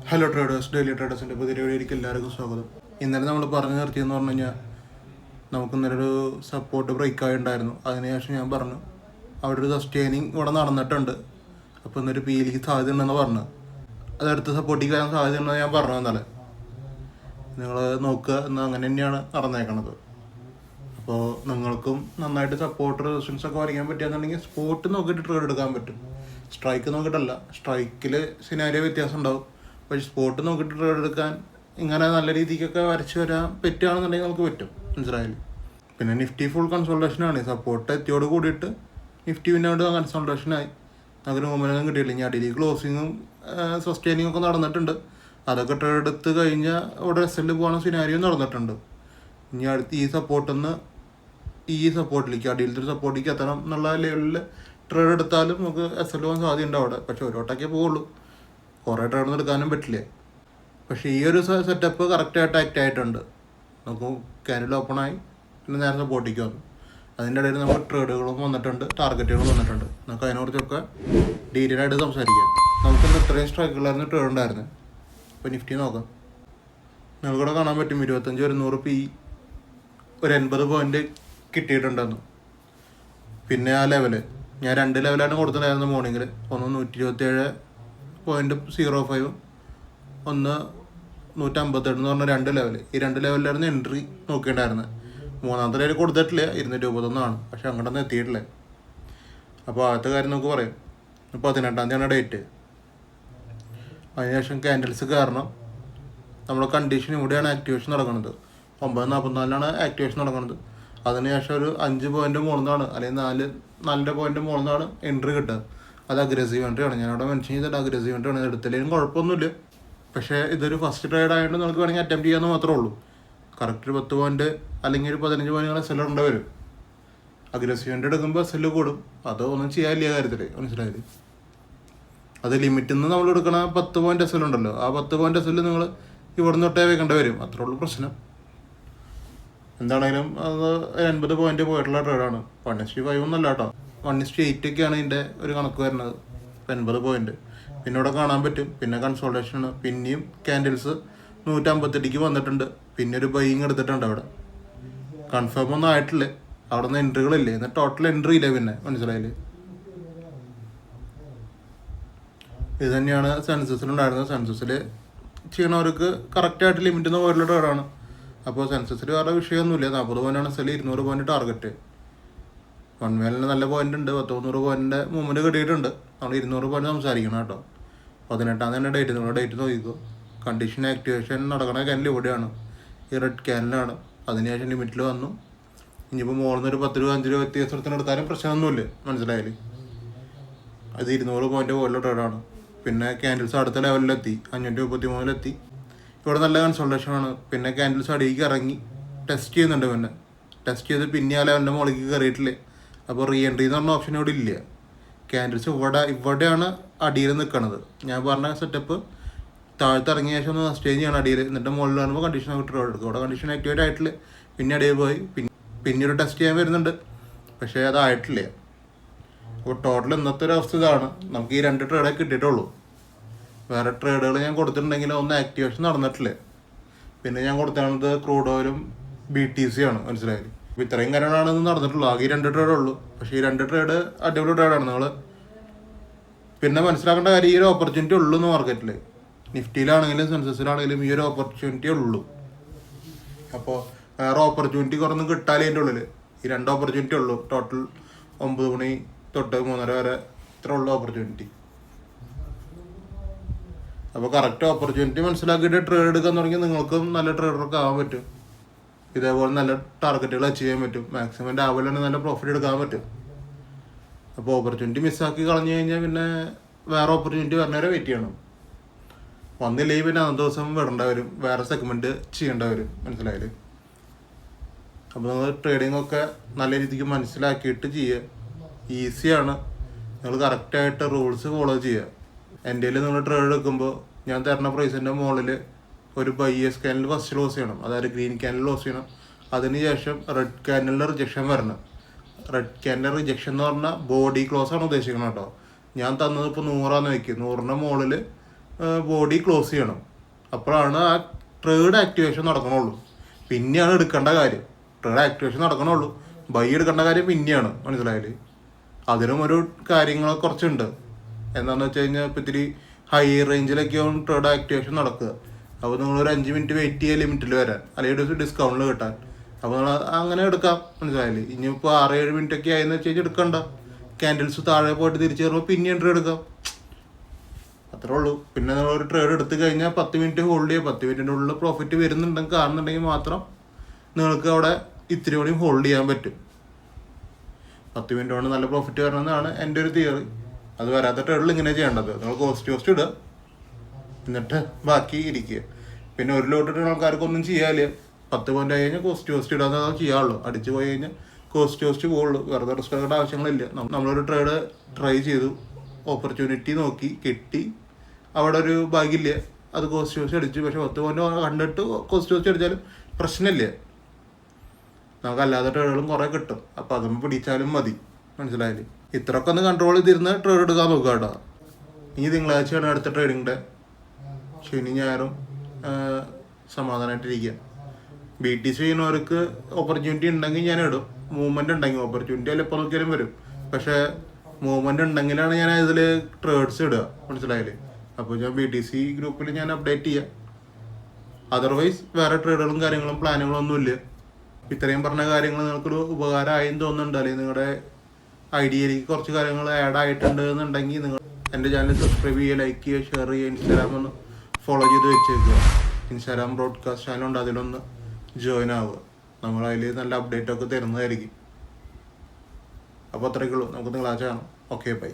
Hello traders, daily ട്രേഡേഴ്സിൻ്റെ പുതിയ വീഡിയോയിലേക്ക് എല്ലാവർക്കും സ്വാഗതം. ഇന്നലെ നമ്മൾ പറഞ്ഞു നിർത്തിയെന്ന് പറഞ്ഞു കഴിഞ്ഞാൽ നമുക്ക് ഇന്നലെ ഒരു സപ്പോർട്ട് ബ്രേക്കായി ഉണ്ടായിരുന്നു. അതിനുശേഷം ഞാൻ പറഞ്ഞു അവിടെ ഒരു സസ്റ്റെയിനിങ് ഇവിടെ നടന്നിട്ടുണ്ട്, അപ്പോൾ ഇന്നൊരു പീലിക്ക് സാധ്യത ഉണ്ടെന്ന് പറഞ്ഞു. അതെടുത്ത് സപ്പോർട്ടിക്ക് വരാൻ സാധ്യത ഉണ്ടെന്ന് ഞാൻ പറഞ്ഞു. എന്നാലേ നിങ്ങൾ നോക്കുക എന്ന് അങ്ങനെ തന്നെയാണ് നടന്നേക്കണത്. അപ്പോൾ നിങ്ങൾക്കും നന്നായിട്ട് സപ്പോർട്ട് റെസിസ്റ്റൻസ് ഒക്കെ വരയ്ക്കാൻ പറ്റുകയെന്നുണ്ടെങ്കിൽ സ്പോട്ട് നോക്കിയിട്ട് ട്രേഡ് എടുക്കാൻ പറ്റും. സ്ട്രൈക്ക് നോക്കിയിട്ടല്ല. സ്ട്രൈക്കിൽ സിനാരിയോ വ്യത്യാസം ഉണ്ടാവും. പക്ഷേ സ്പോട്ട് നോക്കിയിട്ട് ട്രേഡ് എടുക്കാൻ ഇങ്ങനെ നല്ല രീതിക്കൊക്കെ വരച്ച് വരാൻ പറ്റുകയാണെന്നുണ്ടെങ്കിൽ നമുക്ക് പറ്റും. മനസ്സിലായില്ലേ? പിന്നെ നിഫ്റ്റി ഫുൾ കൺസോൾട്ടേഷനാണ്. സപ്പോർട്ട് എത്തിയോട് കൂടിയിട്ട് നിഫ്റ്റി പിന്നെ അവിടെ കൺസോൾട്ടേഷനായി. നമുക്ക് മൂവ്മെൻറ്റൊന്നും കിട്ടിയില്ല. ഇനി അടിയിൽ ക്ലോസിങ്ങും സസ്റ്റെയിനിങ്ങും ഒക്കെ നടന്നിട്ടുണ്ട്. അതൊക്കെ ട്രേഡ് എടുത്ത് കഴിഞ്ഞാൽ ഇവിടെ എസ് പോകാൻ സിനാരിയോ നടന്നിട്ടുണ്ട്. ഇനി അടുത്ത് ഈ സപ്പോർട്ടിലേക്ക് അടിയിലത്തെ ഒരു സപ്പോർട്ടിലേക്ക് എത്തണം എന്നുള്ള ലെവലിൽ ട്രേഡ് എടുത്താലും നമുക്ക് എസ് പോകാൻ സാധ്യതയുണ്ട് അവിടെ. പക്ഷെ ഒരു വട്ടമൊക്കെ പോവുള്ളൂ, കുറേ ട്രേഡൊന്നും എടുക്കാനും പറ്റില്ല. പക്ഷേ ഈ ഒരു സെറ്റപ്പ് കറക്റ്റായിട്ട് ആക്റ്റ് ആയിട്ടുണ്ട്. നമുക്ക് ക്യാൻഡിൽ ഓപ്പണായി പിന്നെ നേരെ സപ്പോർട്ടിക്ക് വന്നു. അതിൻ്റെ ഇടയിൽ നമുക്ക് ട്രേഡുകളും വന്നിട്ടുണ്ട്, ടാർഗറ്റുകളും വന്നിട്ടുണ്ട്. നമുക്ക് അതിനെക്കുറിച്ചൊക്കെ ഡീറ്റെയിൽ ആയിട്ട് സംസാരിക്കാം. നമുക്കിന്ന് ഇത്രയും സ്ട്രൈക്കുകളായിരുന്നു ട്രേഡ് ഉണ്ടായിരുന്നത്. ഇപ്പോൾ നിഫ്റ്റി നോക്കാം. നിങ്ങൾക്കിവിടെ കാണാൻ പറ്റും 25-100 പി ഒരു 80 പോയിന്റ് കിട്ടിയിട്ടുണ്ടെന്ന്. പിന്നെ ആ ലെവല് ഞാൻ 2 ലെവലാണ് കൊടുത്തിട്ടുണ്ടായിരുന്നത് മോർണിംഗിൽ. ഒന്ന് 127.05, ഒന്ന് 157 എന്ന് പറഞ്ഞ 2 ലെവൽ. ഈ 2 ലെവലിലായിരുന്നു എൻട്രി നോക്കിയിട്ടുണ്ടായിരുന്നത്. മൂന്നാമത്തെ ലെവൽ കൊടുത്തിട്ടില്ല, 221 പക്ഷെ അങ്ങോട്ടൊന്നും എത്തിയിട്ടില്ല. അപ്പോൾ ആദ്യത്തെ കാര്യം നമുക്ക് പറയാം. 18-ാം തീയതിയാണ് ഡേറ്റ്. അതിനുശേഷം ക്യാൻഡിൽസ് കാരണം നമ്മുടെ കണ്ടീഷൻ ഇവിടെയാണ് ആക്ടിവേഷൻ നടക്കുന്നത്. 9:44 ആക്ടിവേഷൻ നടക്കുന്നത്. അതിനുശേഷം ഒരു 5 പോയിന്റ് മുകളിൽ അല്ലെങ്കിൽ 4 പോയിന്റ് മുകളിൽ എൻട്രി കിട്ടുക. അത് അഗ്രസീവ് എൻട്രിയാണ്. ഞാനവിടെ മെൻഷൻ ചെയ്തിട്ട് അഗ്രസീവ് എൻട്രിയാണ്. എടുത്തില്ലെങ്കിലും കുഴപ്പമൊന്നുമില്ല. പക്ഷേ ഇതൊരു ഫസ്റ്റ് ട്രേഡ് ആയതുകൊണ്ട് നമുക്ക് വേണമെങ്കിൽ അറ്റംപ്റ്റ് ചെയ്യാമെന്ന് മാത്രമേ ഉള്ളൂ. കറക്റ്റ് ഒരു 10 പോയിന്റ് അല്ലെങ്കിൽ ഒരു 15 പോയിന്റ് സെല്ല് ഉണ്ട് വരും. അഗ്രസീവ് എൻട്രി എടുക്കുമ്പോൾ സെല്ല് കൂടും. അത് ഒന്നും ചെയ്യാനില്ല കാര്യത്തിൽ. മനസ്സിലായത്? അത് ലിമിറ്റിൽ നിന്ന് നമ്മൾ എടുക്കണ 10 പോയിന്റ് എസ് എൽ ഉണ്ടല്ലോ, ആ 10 പോയിന്റ് എസ് എൽ നിങ്ങൾ ഇവിടെ തൊട്ടേ വെക്കേണ്ടി വരും. അത്രേ ഉള്ളൂ പ്രശ്നം. എന്താണെങ്കിലും അത് 80 പോയിന്റ് പോയിട്ടുള്ള ട്രേഡാണ്. 1:5 ഒന്നല്ല കേട്ടോ, 1:8 ഒക്കെയാണ് ഇതിൻ്റെ ഒരു കണക്ക് വരുന്നത്. 80 പോയിന്റ് പിന്നെ ഇവിടെ കാണാൻ പറ്റും. പിന്നെ കൺസോൾട്ടേഷനാണ്. പിന്നെയും ക്യാൻഡിൽസ് 158 വന്നിട്ടുണ്ട്. പിന്നെ ഒരു ബൈയിങ് എടുത്തിട്ടുണ്ട്. അവിടെ കൺഫേം ഒന്നും ആയിട്ടില്ല. അവിടെ നിന്ന് എൻട്രികളില്ലേ, എന്നാൽ ടോട്ടൽ എൻട്രി ഇല്ല. പിന്നെ മനസ്സിലായില്ലേ? ഇത് തന്നെയാണ് സെൻസസിലുണ്ടായിരുന്നത്. സെൻസസിൽ ചെയ്യണവർക്ക് കറക്റ്റായിട്ട് ലിമിറ്റ് പോയിട്ടുള്ള ട്രേഡാണ്. അപ്പോൾ സെൻസസിൽ വേറെ വിഷയമൊന്നുമില്ല. 40 പോയിന്റാണ് സെല്, 200 പോയിന്റ് ടാർഗറ്റ്. വൺ വേലിന് നല്ല പോയിന്റ് ഉണ്ട്. 100 പോയിന്റിൻ്റെ മൂവ്മെൻറ്റ് കിട്ടിയിട്ടുണ്ട്. നമ്മൾ 200 പോയിന്റ് സംസാരിക്കണം കേട്ടോ. 18-ാം തീയതി ഡേറ്റ്. നിങ്ങളുടെ ഡേറ്റ് നോക്കിക്കോ. കണ്ടീഷൻ ആക്ടിവേഷൻ നടക്കണ ക്യാനിൽ ഇവിടെയാണ്, ഈ റെഡ് ക്യാനിലാണ്. അതിനുശേഷം ലിമിറ്റിൽ വന്നു. ഇനിയിപ്പോൾ മുകളിൽ നിന്ന് ഒരു 10 രൂപ 5 രൂപ വ്യത്യാസത്തിന് എടുത്താലും പ്രശ്നമൊന്നുമില്ല. മനസ്സിലായാലും അത് 200 പോയിന്റ് പോലുള്ള ട്രേഡാണ്. പിന്നെ ക്യാൻഡിൽസ് അടുത്ത ലെവലിലെത്തി, 533 ഇവിടെ നല്ല കൺസൾട്ടേഷനാണ്. പിന്നെ ക്യാൻഡിൽസ് അടിയിലേക്ക് ഇറങ്ങി ടെസ്റ്റ് ചെയ്യുന്നുണ്ട്. പിന്നെ ടെസ്റ്റ് ചെയ്ത് പിന്നെ ആ ലെവലിൻ്റെ മുകളിലേക്ക് കയറിയിട്ടില്ലേ. അപ്പോൾ റീ എൻട്രി എന്ന് പറഞ്ഞ ഓപ്ഷൻ ഇവിടെ ഇല്ല. ക്യാൻഡിൽസ് ഇവിടെയാണ് അടിയിൽ നിൽക്കുന്നത്. ഞാൻ പറഞ്ഞ സെറ്റപ്പ് താഴത്ത് ഇറങ്ങിയ ശേഷം ഒന്ന് സസ്റ്റെയിൻ ചെയ്യണം അടിയിൽ. എന്നിട്ട് മുകളിൽ വരുമ്പോൾ കണ്ടീഷൻ ട്രേഡ് എടുക്കും. ഇവിടെ കണ്ടീഷൻ ആക്ടിവേറ്റ് ആയിട്ടില്ല. പിന്നെ അടിയിൽ പോയി പിന്നെ ഒരു ടെസ്റ്റ് ചെയ്യാൻ വരുന്നുണ്ട്. പക്ഷേ അതായിട്ടില്ല. അപ്പോൾ ടോട്ടൽ ഇന്നത്തെ ഒരു അവസ്ഥ ഇതാണ്. നമുക്ക് ഈ 2 ട്രേഡേ കിട്ടിയിട്ടുള്ളൂ. വേറെ ട്രേഡുകൾ ഞാൻ കൊടുത്തിട്ടുണ്ടെങ്കിൽ ഒന്ന് ആക്ടിവേഷൻ നടന്നിട്ടില്ല. പിന്നെ ഞാൻ കൊടുത്തത് ക്രൂഡ് ഓയിലും BTC ആണ്. മനസ്സിലായാലും അപ്പോൾ ഇത്രയും കാര്യങ്ങളാണ് ഇന്ന് നടന്നിട്ടുള്ളൂ. ആകെ ഈ 2 ട്രേഡേ ഉള്ളൂ. പക്ഷേ ഈ 2 ട്രേഡ് അടിപൊളി ട്രേഡാണ്. നിങ്ങൾ പിന്നെ മനസ്സിലാക്കേണ്ട കാര്യം, ഈ ഒരു ഓപ്പർച്യൂണിറ്റി ഉള്ളൂ എന്ന് മാർക്കറ്റിൽ. നിഫ്റ്റിയിലാണെങ്കിലും സെൻസസിലാണെങ്കിലും ഈ ഒരു ഓപ്പർച്യൂണിറ്റി ഉള്ളൂ. അപ്പോൾ വേറെ ഓപ്പർച്യൂണിറ്റി കുറൊന്നും കിട്ടാലേ അതിൻ്റെ ഉള്ളിൽ. ഈ 2 ഓപ്പർച്യൂണിറ്റി ഉള്ളൂ. ടോട്ടൽ 9 മണി തൊട്ട് 3:30 വരെ ഇത്ര ഉള്ള ഓപ്പർച്യൂണിറ്റി. അപ്പോൾ കറക്റ്റ് ഓപ്പർച്യൂണിറ്റി മനസ്സിലാക്കിയിട്ട് ട്രേഡ് എടുക്കാൻ തുടങ്ങി നിങ്ങൾക്കും നല്ല ട്രേഡറൊക്കെ ആവാൻ പറ്റും. ഇതേപോലെ നല്ല ടാർഗറ്റുകൾ അച്ചീവ് ചെയ്യാൻ പറ്റും. മാക്സിമം രാവിലെ തന്നെ നല്ല പ്രോഫിറ്റ് എടുക്കാൻ പറ്റും. അപ്പോൾ ഓപ്പർച്യൂണിറ്റി മിസ്സാക്കി കളഞ്ഞു കഴിഞ്ഞാൽ പിന്നെ വേറെ ഓപ്പർച്യൂണിറ്റി വരണവരെ വെയിറ്റ് ചെയ്യണം. വന്നില്ലെങ്കിൽ പിന്നെ അന്നത്തെ ദിവസം വിടേണ്ട വരും, വേറെ സെഗ്മെൻറ്റ് ചെയ്യേണ്ട വരും. മനസ്സിലായാലും അപ്പോൾ നിങ്ങൾ ട്രേഡിംഗ് ഒക്കെ നല്ല രീതിക്ക് മനസ്സിലാക്കിയിട്ട് ചെയ്യുക. ഈസിയാണ്. നിങ്ങൾ കറക്റ്റായിട്ട് റൂൾസ് ഫോളോ ചെയ്യുക. എൻ്റെ നിങ്ങൾ ട്രേഡ് എടുക്കുമ്പോൾ ഞാൻ തരുന്ന പ്രൈസിൻ്റെ മുകളിൽ ഒരു ബൈസ് ക്യാനിൽ ഫസ്റ്റ് ക്ലോസ് ചെയ്യണം. അതായത് ഗ്രീൻ ക്യാനിൽ ക്ലോസ് ചെയ്യണം. അതിനുശേഷം റെഡ് ക്യാനിലെ റിജക്ഷൻ വരണം. റെഡ് ക്യാനിലെ റിജക്ഷൻ എന്ന് പറഞ്ഞാൽ ബോഡി ക്ലോസ് ആണ് ഉദ്ദേശിക്കുന്നത് കേട്ടോ. ഞാൻ തന്നത് ഇപ്പോൾ 100 വയ്ക്കും. 100ൻ്റെ മുകളിൽ ബോഡി ക്ലോസ് ചെയ്യണം. അപ്പോഴാണ് ആ ട്രേഡ് ആക്ടിവേഷൻ നടക്കണുള്ളൂ. പിന്നെയാണ് എടുക്കേണ്ട കാര്യം. ട്രേഡ് ആക്ടിവേഷൻ നടക്കണുള്ളൂ, ബൈ എടുക്കേണ്ട കാര്യം പിന്നെയാണ്. മനസ്സിലായാല് അതിനും ഒരു കാര്യങ്ങൾ കുറച്ചുണ്ട്. എന്താണെന്ന് വെച്ച് കഴിഞ്ഞാൽ ഇപ്പോൾ ഇത്തിരി ഹൈ റേഞ്ചിലൊക്കെയാണ് ട്രേഡ് ആക്ടിവേഷൻ നടക്കുക. അപ്പോൾ നിങ്ങളൊരു 5 മിനിറ്റ് വെയിറ്റ് ചെയ്യുക ലിമിറ്റിൽ വരാൻ, അല്ലെങ്കിൽ ഒരു ഡിസ്കൗണ്ടിൽ കിട്ടാൻ. അപ്പോൾ നിങ്ങൾ അങ്ങനെ എടുക്കാം. മനസ്സിലായില്ലേ? ഇനിയിപ്പോൾ 6-7 മിനിറ്റൊക്കെ ആയെന്ന് വെച്ച് കഴിഞ്ഞാൽ എടുക്കണ്ട. ക്യാൻഡിൽസ് താഴെ പോയിട്ട് തിരിച്ചു വരുമ്പോൾ പിന്നെ എൻട്രി എടുക്കാം. അത്രേ ഉള്ളൂ. പിന്നെ നിങ്ങളൊരു ട്രേഡ് എടുത്തു കഴിഞ്ഞാൽ 10 മിനിറ്റ് ഹോൾഡ് ചെയ്യുക. 10 മിനിറ്റിൻ്റെ ഉള്ളിൽ പ്രോഫിറ്റ് വരുന്നുണ്ടെങ്കിൽ കാണുന്നുണ്ടെങ്കിൽ മാത്രം നിങ്ങൾക്ക് അവിടെ ഇത്തിരി കൂടിയും ഹോൾഡ് ചെയ്യാൻ പറ്റും. 10 മിനിറ്റ് കൊണ്ട് നല്ല പ്രോഫിറ്റ് വരണമെന്നാണ് എൻ്റെ ഒരു തിയറി. അത് വരാത്ത ട്രേഡിൽ ഇങ്ങനെ ചെയ്യേണ്ടത്. നിങ്ങൾ കോസ്റ്റ് ഇടുക, എന്നിട്ട് ബാക്കി ഇരിക്കുക. പിന്നെ ഒരു ലോട്ടിട്ട് ആൾക്കാർക്കൊന്നും ചെയ്യാനില്ല. 10 പോയിന്റ് ആയി കഴിഞ്ഞാൽ കോസ്റ്റ് ഇടാതെ ചെയ്യാറുള്ളൂ. അടിച്ചു പോയി കഴിഞ്ഞാൽ കോസ്റ്റ് പോകുള്ളൂ. വെറുതെ റിസ്ക് എടുക്കേണ്ട ആവശ്യങ്ങളില്ല. നമ്മളൊരു ട്രേഡ് ട്രൈ ചെയ്തു, ഓപ്പർച്യൂണിറ്റി നോക്കി കിട്ടി, അവിടെ ഒരു ഭാഗ്യമില്ല, അത് കോസ്റ്റ് അടിച്ചു. പക്ഷെ 10 പോയിന്റ് കണ്ടിട്ട് കോസ്റ്റ് അടിച്ചാലും പ്രശ്നമില്ല. നമുക്ക് അല്ലാതെ ട്രേഡുകളും കുറേ കിട്ടും. അപ്പം അതൊന്നും പിടിച്ചാലും മതി. മനസ്സിലായില്ലേ? ഇത്രയൊക്കെ ഒന്ന് കൺട്രോൾ ചെയ്തിരുന്ന് ട്രേഡ് എടുക്കാൻ നോക്കുക കേട്ടോ. ഇനി തിങ്കളാഴ്ചയാണ് അടുത്ത ട്രേഡിംഗ് ഡേ. ശനി ഞായറും സമാധാനമായിട്ടിരിക്കുക. BTC ചെയ്യുന്നവർക്ക് ഓപ്പർച്യൂണിറ്റി ഉണ്ടെങ്കിൽ ഞാൻ ഇടും. മൂവ്മെൻറ്റ് ഉണ്ടെങ്കിൽ, ഓപ്പർച്യൂണിറ്റി അല്ല എപ്പോൾ നോക്കിയാലും വരും. പക്ഷേ മൂവ്മെൻറ്റ് ഉണ്ടെങ്കിലാണ് ഞാൻ ഇതിൽ ട്രേഡ്സ് ഇടുക. മനസ്സിലായില്ലേ? അപ്പോൾ ഞാൻ BTC ഗ്രൂപ്പിൽ ഞാൻ അപ്ഡേറ്റ് ചെയ്യാം. അതർവൈസ് വേറെ ട്രേഡുകളും കാര്യങ്ങളും പ്ലാനുകളും ഒന്നുമില്ല. ഇത്രയും പറഞ്ഞ കാര്യങ്ങൾ നിങ്ങൾക്കൊരു ഉപകാരമായെന്ന് തോന്നുന്നുണ്ട്, അല്ലെങ്കിൽ നിങ്ങളുടെ ഐഡിയയിലേക്ക് കുറച്ച് കാര്യങ്ങൾ ആഡ് ആയിട്ടുണ്ട് എന്നുണ്ടെങ്കിൽ നിങ്ങൾ എൻ്റെ ചാനൽ സബ്സ്ക്രൈബ് ചെയ്യുക, ലൈക്ക് ചെയ്യുക, ഷെയർ ചെയ്യുക. ഇൻസ്റ്റാഗ്രാം ഒന്ന് ഫോളോ ചെയ്ത് വെച്ചേക്കുക. ഇൻസ്റ്റാഗ്രാം ബ്രോഡ്കാസ്റ്റ് ചാനലുണ്ട്, അതിലൊന്ന് ജോയിൻ ആവുക. നമ്മളതിൽ നല്ല അപ്ഡേറ്റ് ഒക്കെ തരുന്നതായിരിക്കും. അപ്പോൾ അത്രയൊക്കെ ഉള്ളൂ. നമുക്ക് തിങ്കളാഴ്ച കാണാം. Okay, by.